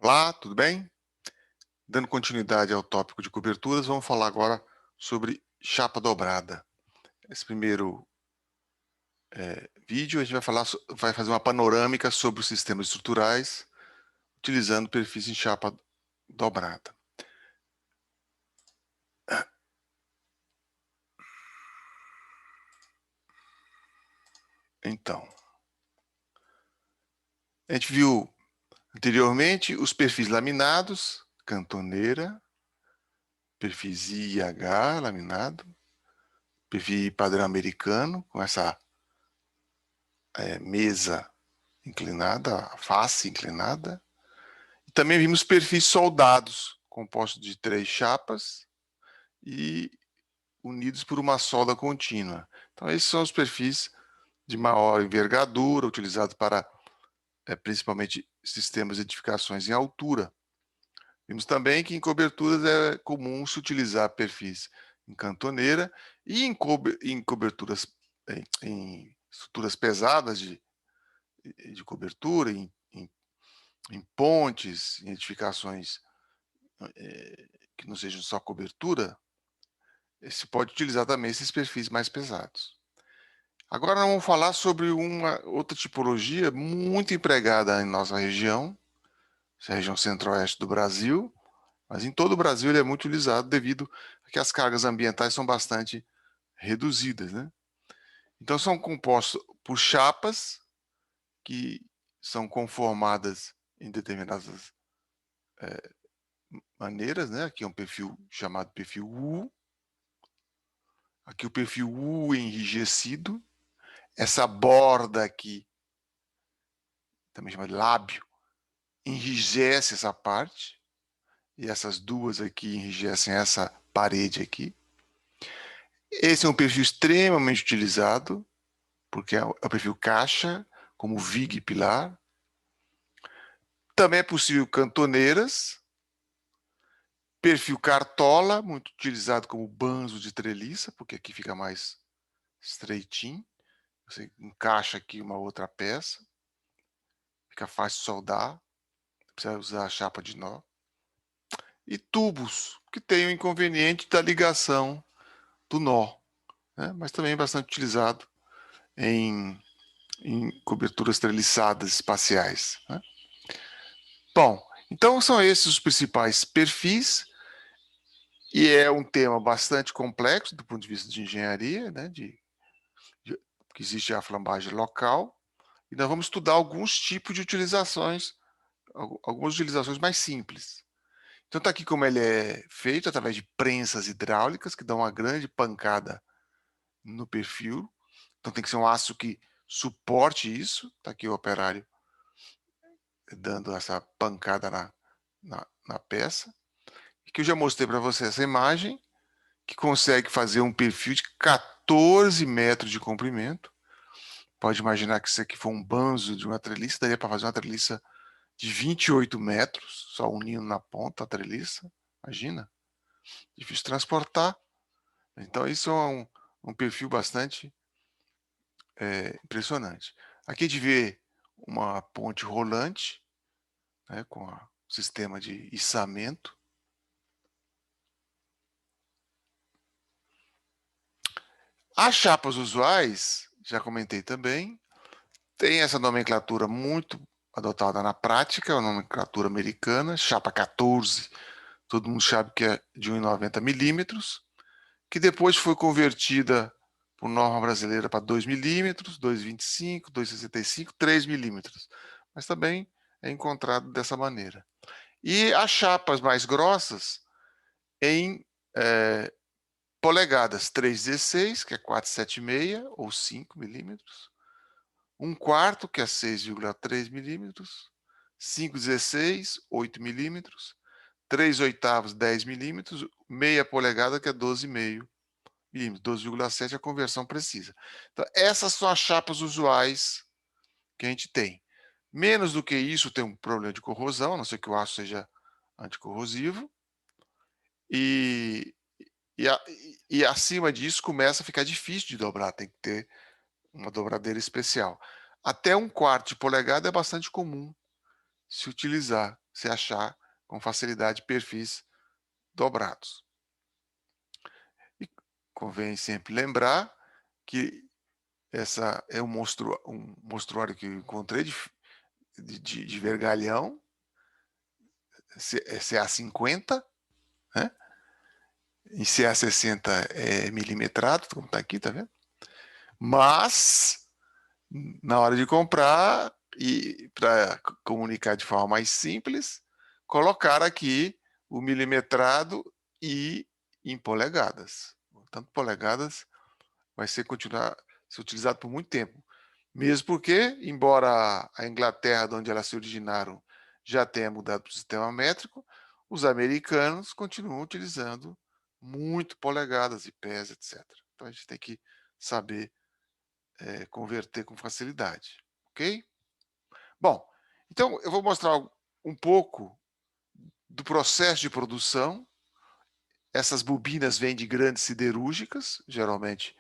Olá, tudo bem? Dando continuidade ao tópico de coberturas, vamos falar agora sobre chapa dobrada. Esse primeiro vídeo a gente vai fazer uma panorâmica sobre os sistemas estruturais utilizando perfis em chapa dobrada. Então, a gente viu anteriormente os perfis laminados, cantoneira, perfis IH laminado, perfil padrão americano, com essa mesa inclinada, face inclinada. E também vimos perfis soldados, compostos de 3 chapas e unidos por uma solda contínua. Então, esses são os perfis de maior envergadura, utilizados para principalmente sistemas de edificações em altura. Vimos também que em coberturas é comum se utilizar perfis em cantoneira e em coberturas, em estruturas pesadas de cobertura, em pontes, em edificações que não sejam só cobertura, se pode utilizar também esses perfis mais pesados. Agora nós vamos falar sobre uma outra tipologia muito empregada em nossa região, essa região centro-oeste do Brasil, mas em todo o Brasil ele é muito utilizado devido a que as cargas ambientais são bastante reduzidas, né? Então são compostos por chapas que são conformadas em determinadas maneiras, né? Aqui é um perfil chamado perfil U, aqui o perfil U enrijecido, essa borda aqui, também chamada lábio, enrijece essa parte, e essas duas aqui enrijecem essa parede aqui. Esse é um perfil extremamente utilizado, porque é o perfil caixa, como viga e pilar. Também é possível cantoneiras, perfil cartola, muito utilizado como banzo de treliça, porque aqui fica mais estreitinho. Você encaixa aqui uma outra peça, fica fácil soldar, precisa usar a chapa de nó. E tubos, que tem o inconveniente da ligação do nó, né? Mas também é bastante utilizado em coberturas treliçadas espaciais, né? Bom, então são esses os principais perfis, e é um tema bastante complexo do ponto de vista de engenharia, né? Que existe a flambagem local, e nós vamos estudar alguns tipos de utilizações, algumas utilizações mais simples. Então está aqui como ele é feito, através de prensas hidráulicas, que dão uma grande pancada no perfil. Então tem que ser um aço que suporte isso. Está aqui o operário dando essa pancada na peça. E que eu já mostrei para você essa imagem, que consegue fazer um perfil de 14 metros de comprimento. Pode imaginar que isso aqui for um banzo de uma treliça, daria para fazer uma treliça de 28 metros, só unindo na ponta a treliça. Imagina, difícil transportar. Então isso é um perfil bastante impressionante. Aqui a gente vê uma ponte rolante, né, com o sistema de içamento. As chapas usuais, já comentei também, tem essa nomenclatura muito adotada na prática, a nomenclatura americana, chapa 14, todo mundo sabe que é de 1,90 milímetros, que depois foi convertida por norma brasileira para 2 milímetros, 2,25, 2,65, 3 milímetros. Mas também é encontrado dessa maneira. E as chapas mais grossas em polegadas 3,16, que é 4,76 ou 5 milímetros, 1/4, que é 6,3 milímetros, 5,16, 8 milímetros, 3/8, 10 milímetros, meia polegada, que é 12,5 milímetros, 12,7 é a conversão precisa. Então, essas são as chapas usuais que a gente tem. Menos do que isso tem um problema de corrosão, a não ser que o aço seja anticorrosivo, e, e acima disso começa a ficar difícil de dobrar, tem que ter uma dobradeira especial. Até 1/4 de polegada é bastante comum se utilizar, você achar com facilidade perfis dobrados. E convém sempre lembrar que essa é um mostruário que eu encontrei de vergalhão, CA50, né? Em CA60 é milimetrado, como está aqui, tá vendo? Mas, na hora de comprar, e para comunicar de forma mais simples, colocar aqui o milimetrado e em polegadas. Tanto polegadas vai continuar ser utilizado por muito tempo. Mesmo porque, embora a Inglaterra, de onde elas se originaram, já tenha mudado para o sistema métrico, os americanos continuam utilizando muito polegadas e pés, etc. Então a gente tem que saber converter com facilidade, ok? Bom, então eu vou mostrar um pouco do processo de produção. Essas bobinas vêm de grandes siderúrgicas, geralmente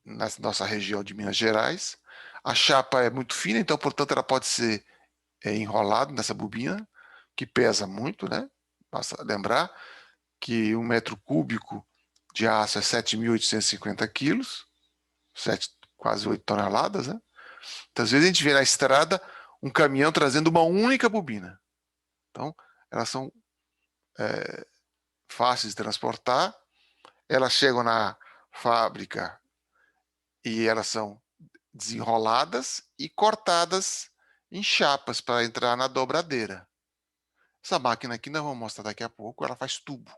na nossa região de Minas Gerais. A chapa é muito fina, então, portanto, ela pode ser enrolada nessa bobina, que pesa muito, né? Basta lembrar que 1 metro cúbico de aço é 7.850 quilos, quase 8 toneladas, né? Então, às vezes a gente vê na estrada um caminhão trazendo uma única bobina. Então, elas são fáceis de transportar, elas chegam na fábrica e elas são desenroladas e cortadas em chapas para entrar na dobradeira. Essa máquina aqui, nós vamos mostrar daqui a pouco, ela faz tubo.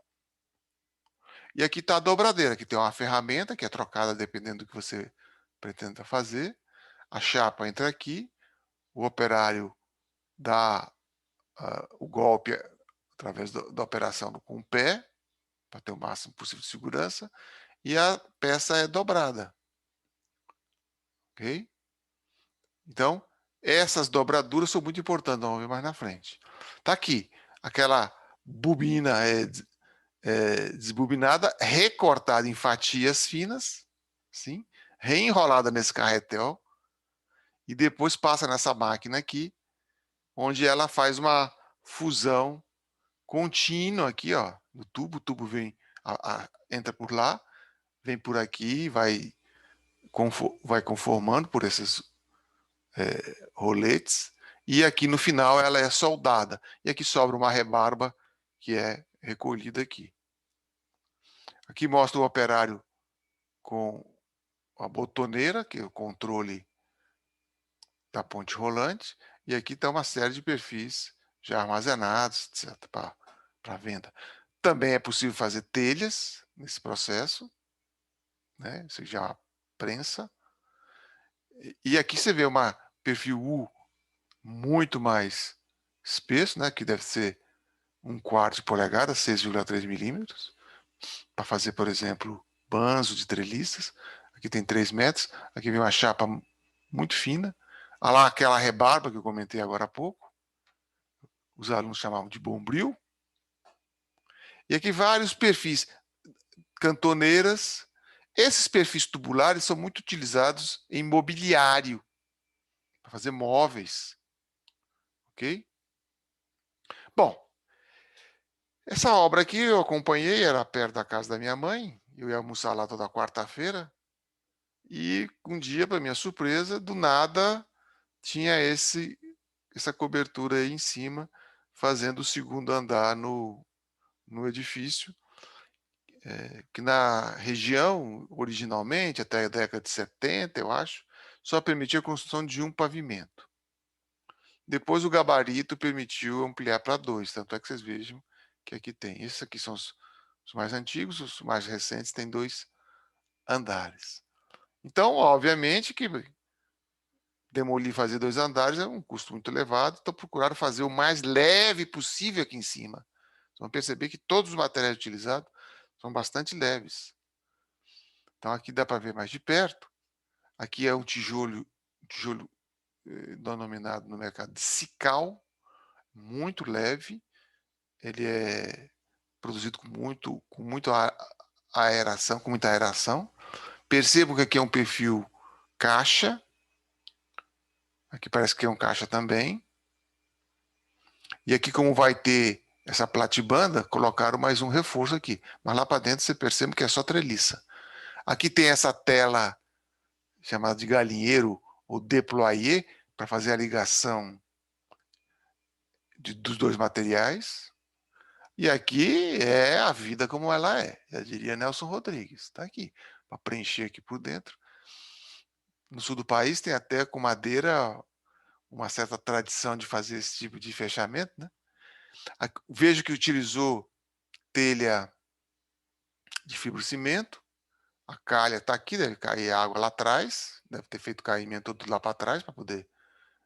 E aqui está a dobradeira, que tem uma ferramenta que é trocada dependendo do que você pretenda fazer. A chapa entra aqui, o operário dá o golpe através da operação com o pé, para ter o máximo possível de segurança, e a peça é dobrada. Ok? Então, essas dobraduras são muito importantes, vamos ver mais na frente. Está aqui, aquela bobina desbobinada, recortada em fatias finas, sim, reenrolada nesse carretel, e depois passa nessa máquina aqui, onde ela faz uma fusão contínua aqui, ó, no tubo. O tubo vem, entra por lá, vem por aqui, vai conformando por esses roletes, e aqui no final ela é soldada. E aqui sobra uma rebarba que é recolhida aqui. Aqui mostra o operário com a botoneira, que é o controle da ponte rolante, e aqui está uma série de perfis já armazenados, etc., para venda. Também é possível fazer telhas nesse processo, né? Isso já é uma prensa. E aqui você vê uma perfil U muito mais espesso, né? Que deve ser 1/4 de polegada, 6,3 milímetros, para fazer, por exemplo, banzo de treliças. Aqui tem 3 metros. Aqui vem uma chapa muito fina. Olha lá aquela rebarba que eu comentei agora há pouco. Os alunos chamavam de bombril. E aqui vários perfis, cantoneiras. Esses perfis tubulares são muito utilizados em mobiliário, para fazer móveis. Ok? Bom, essa obra aqui eu acompanhei, era perto da casa da minha mãe. Eu ia almoçar lá toda quarta-feira. E um dia, para minha surpresa, do nada, tinha essa cobertura aí em cima, fazendo o segundo andar no edifício, que na região, originalmente, até a década de 70, eu acho, só permitia a construção de um pavimento. Depois o gabarito permitiu ampliar para 2, tanto é que vocês vejam que aqui tem. Esses aqui são os mais antigos, os mais recentes têm 2 andares. Então, obviamente que demolir e fazer 2 andares é um custo muito elevado, então procuraram fazer o mais leve possível aqui em cima. Vocês vão perceber que todos os materiais utilizados são bastante leves. Então aqui dá para ver mais de perto. Aqui é um tijolo denominado no mercado de Sical, muito leve. Ele é produzido com muita aeração. Percebo que aqui é um perfil caixa. Aqui parece que é um caixa também. E aqui, como vai ter essa platibanda, colocaram mais um reforço aqui. Mas lá para dentro você percebe que é só treliça. Aqui tem essa tela chamada de galinheiro ou deployer, para fazer a ligação dos dois materiais. E aqui é a vida como ela é, já diria Nelson Rodrigues. Está aqui, para preencher aqui por dentro. No sul do país tem até com madeira uma certa tradição de fazer esse tipo de fechamento, né? Vejo que utilizou telha de fibrocimento. A calha está aqui, deve cair água lá atrás, deve ter feito caimento todo lá para trás para poder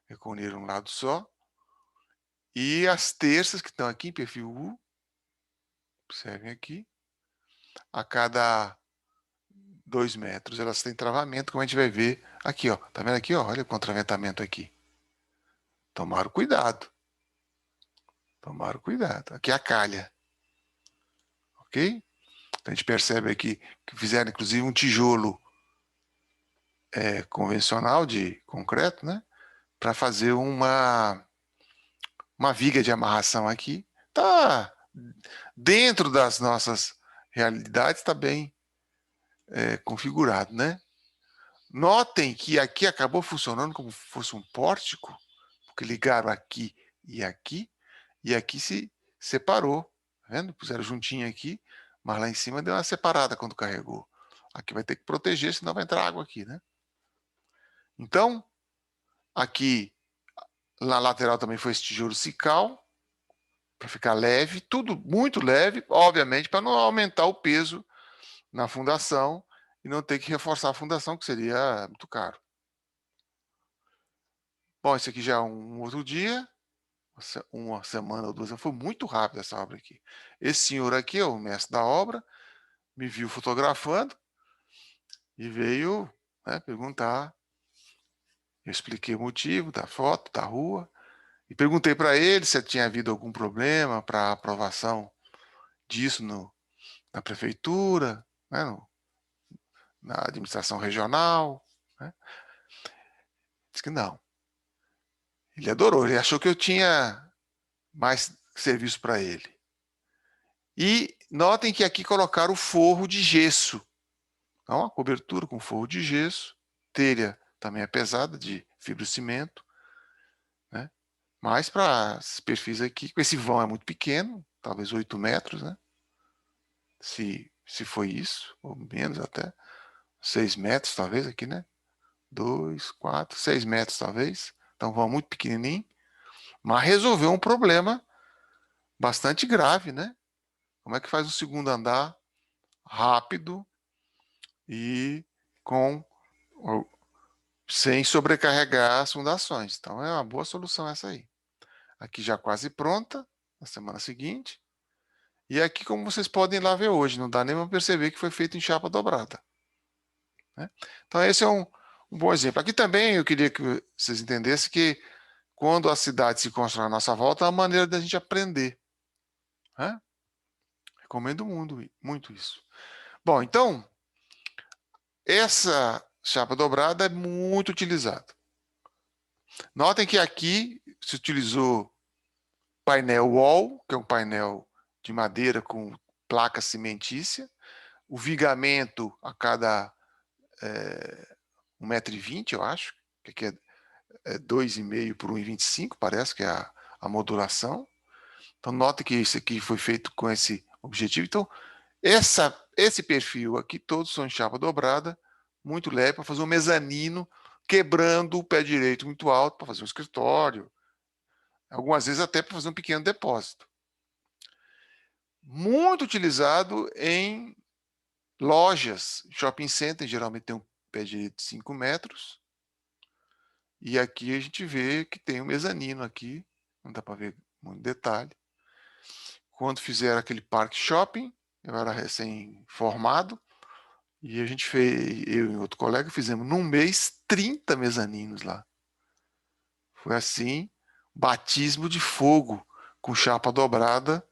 reunir um lado só. E as terças que estão aqui em perfil U, observem aqui, a cada 2 metros elas têm travamento, como a gente vai ver aqui, ó. Tá vendo aqui, ó? Olha o contraventamento aqui. Tomaram cuidado. Tomaram cuidado. Aqui é a calha. Ok? Então a gente percebe aqui que fizeram inclusive um tijolo convencional de concreto, né? Para fazer uma viga de amarração aqui. Tá dentro das nossas realidades, está bem configurado, né? Notem que aqui acabou funcionando como se fosse um pórtico, porque ligaram aqui, e aqui se separou, tá vendo? Puseram juntinho aqui, mas lá em cima deu uma separada quando carregou. Aqui vai ter que proteger, senão vai entrar água aqui, né? Então, aqui na lateral também foi esse tijolo cical, para ficar leve, tudo muito leve, obviamente, para não aumentar o peso na fundação e não ter que reforçar a fundação, que seria muito caro. Bom, esse aqui já é um outro dia, uma semana ou duas, foi muito rápido essa obra aqui. Esse senhor aqui, o mestre da obra, me viu fotografando e veio, né, perguntar. Eu expliquei o motivo da foto, da rua, e perguntei para ele se tinha havido algum problema para aprovação disso na prefeitura, né, na administração regional. Né? Disse que não. Ele adorou, ele achou que eu tinha mais serviço para ele. E notem que aqui colocaram o forro de gesso. Então, a cobertura com forro de gesso, telha também é pesada, de fibrocimento, né? Mas para esses perfis aqui, esse vão é muito pequeno, talvez 8 metros, né? Se foi isso, ou menos até, 6 metros talvez aqui, né? 2, 4, 6 metros talvez. Então, vão muito pequenininho, mas resolveu um problema bastante grave, né? Como é que faz o segundo andar rápido e com sem sobrecarregar as fundações? Então é uma boa solução essa aí. Aqui já quase pronta, na semana seguinte. E aqui, como vocês podem ir lá ver hoje, não dá nem para perceber que foi feito em chapa dobrada. Né? Então esse é um bom exemplo. Aqui também eu queria que vocês entendessem que quando a cidade se constrói à nossa volta, é uma maneira da gente aprender. Né? Recomendo muito isso. Bom, então, essa chapa dobrada é muito utilizada. Notem que aqui se utilizou painel wall, que é um painel de madeira com placa cimentícia, o vigamento a cada 1,20 m, eu acho, que aqui é 2,5 por 1,25 m, parece que é a modulação. Então, note que isso aqui foi feito com esse objetivo. Então, esse perfil aqui, todos são em chapa dobrada, muito leve, para fazer um mezanino, quebrando o pé direito muito alto, para fazer um escritório, algumas vezes até para fazer um pequeno depósito. Muito utilizado em lojas, shopping center, geralmente tem um pé direito de 5 metros, e aqui a gente vê que tem um mezanino aqui, não dá para ver muito detalhe. Quando fizeram aquele parque shopping, eu era recém-formado, e a gente fez, eu e outro colega, fizemos num mês 30 mezaninos lá. Foi assim, batismo de fogo, com chapa dobrada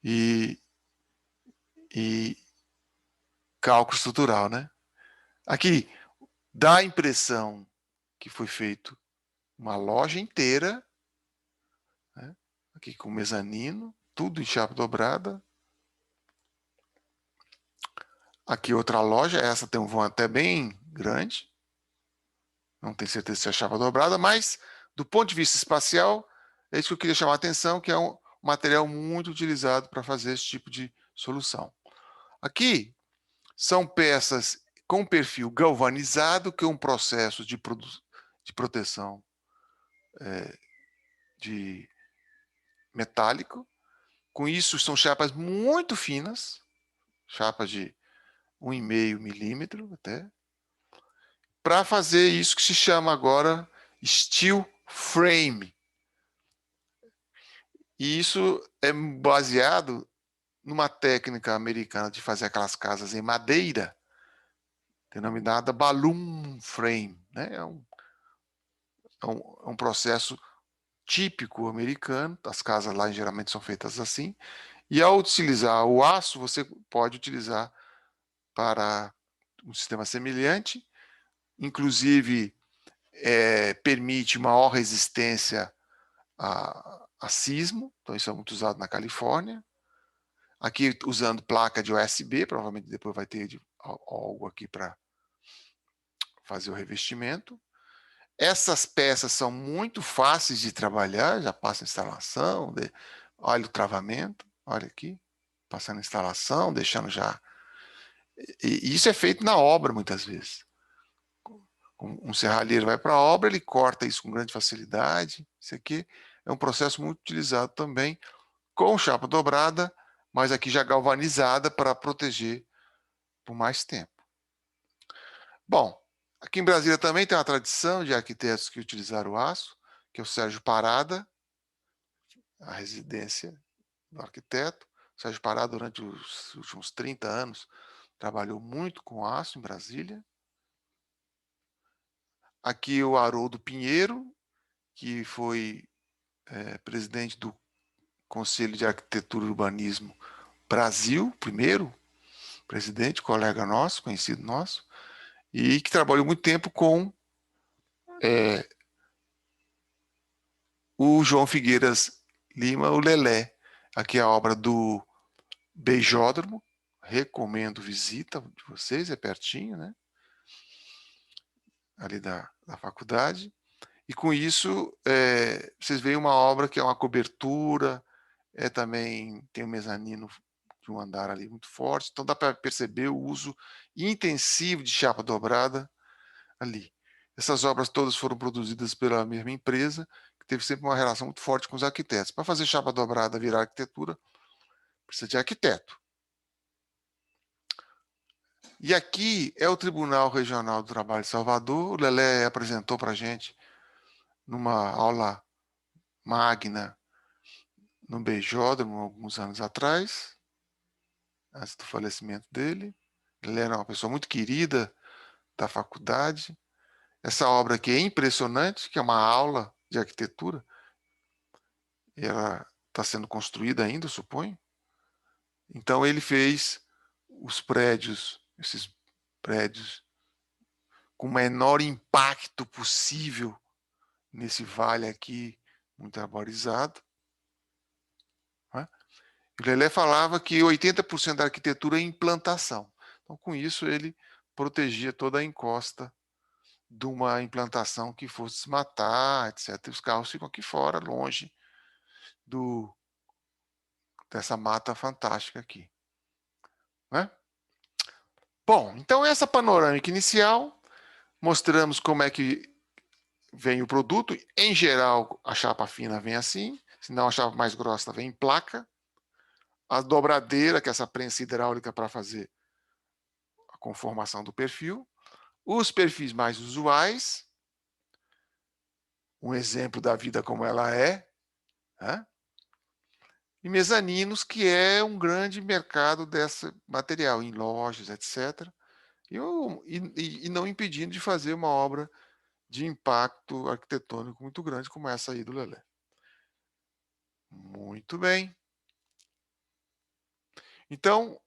e cálculo estrutural, né? Aqui, dá a impressão que foi feito uma loja inteira, né? aqui com mezanino, tudo em chapa dobrada. Aqui outra loja, essa tem um vão até bem grande. Não tenho certeza se é chapa dobrada, mas do ponto de vista espacial, é isso que eu queria chamar a atenção, que é um material muito utilizado para fazer esse tipo de solução. Aqui são peças com perfil galvanizado, que é um processo de proteção de metálico. Com isso, são chapas muito finas, chapas de 1,5 milímetro até, para fazer isso que se chama agora steel frame. E isso é baseado numa técnica americana de fazer aquelas casas em madeira, denominada balloon frame. Né? É um processo típico americano, as casas lá geralmente são feitas assim, e ao utilizar o aço, você pode utilizar para um sistema semelhante, inclusive permite maior resistência a sismo, então isso é muito usado na Califórnia. Aqui usando placa de USB, provavelmente depois vai ter algo aqui para fazer o revestimento. Essas peças são muito fáceis de trabalhar, já passa a instalação, olha o travamento, olha aqui, passando a instalação, deixando já... E isso é feito na obra muitas vezes. Um serralheiro vai para a obra, ele corta isso com grande facilidade. Isso aqui é um processo muito utilizado também com chapa dobrada, mas aqui já galvanizada para proteger por mais tempo. Bom, aqui em Brasília também tem uma tradição de arquitetos que utilizaram o aço, que é o Sérgio Parada, a residência do arquiteto. O Sérgio Parada, durante os últimos 30 anos, trabalhou muito com aço em Brasília. Aqui o Haroldo Pinheiro, que foi presidente do Conselho de Arquitetura e Urbanismo Brasil, primeiro presidente, colega nosso, conhecido nosso, e que trabalhou muito tempo com o João Figueiras Lima, o Lelé. Aqui é a obra do Beijódromo, recomendo visita de vocês, é pertinho, né? Ali da faculdade. E com isso, vocês veem uma obra que é uma cobertura, também tem um mezanino de um andar ali muito forte, então dá para perceber o uso intensivo de chapa dobrada ali. Essas obras todas foram produzidas pela mesma empresa, que teve sempre uma relação muito forte com os arquitetos. Para fazer chapa dobrada virar arquitetura, precisa de arquiteto. E aqui é o Tribunal Regional do Trabalho de Salvador. O Lelé apresentou para a gente numa aula magna no Beijódromo, alguns anos atrás, antes do falecimento dele. Ele era uma pessoa muito querida da faculdade. Essa obra aqui é impressionante, que é uma aula de arquitetura. Ela está sendo construída ainda, eu suponho. Então ele fez os prédios, esses prédios, com o menor impacto possível nesse vale aqui, muito arborizado. Né? O Lelé falava que 80% da arquitetura é implantação. Então, com isso, ele protegia toda a encosta de uma implantação que fosse se matar, etc. E os carros ficam aqui fora, longe dessa mata fantástica aqui. Né? Bom, então essa panorâmica inicial, mostramos como é que vem o produto. Em geral, a chapa fina vem assim, senão a chapa mais grossa vem em placa. A dobradeira, que é essa prensa hidráulica para fazer a conformação do perfil. Os perfis mais usuais, um exemplo da vida como ela é, né? E mezaninos, que é um grande mercado desse material, em lojas, etc. E não impedindo de fazer uma obra de impacto arquitetônico muito grande, como essa aí do Lelé. Muito bem. Então,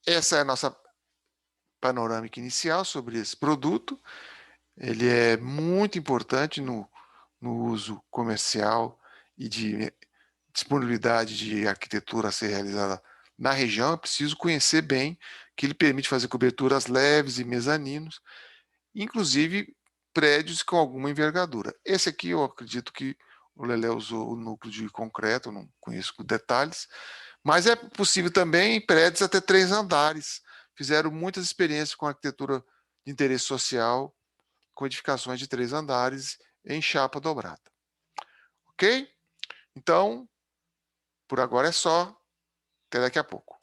essa é a nossa panorâmica inicial sobre esse produto. Ele é muito importante no uso comercial e disponibilidade de arquitetura a ser realizada na região, é preciso conhecer bem que ele permite fazer coberturas leves e mezaninos, inclusive prédios com alguma envergadura. Esse aqui eu acredito que o Lelé usou o núcleo de concreto, não conheço detalhes, mas é possível também prédios até 3 andares. Fizeram muitas experiências com arquitetura de interesse social, com edificações de 3 andares em chapa dobrada. Ok? Então, por agora é só. Até daqui a pouco.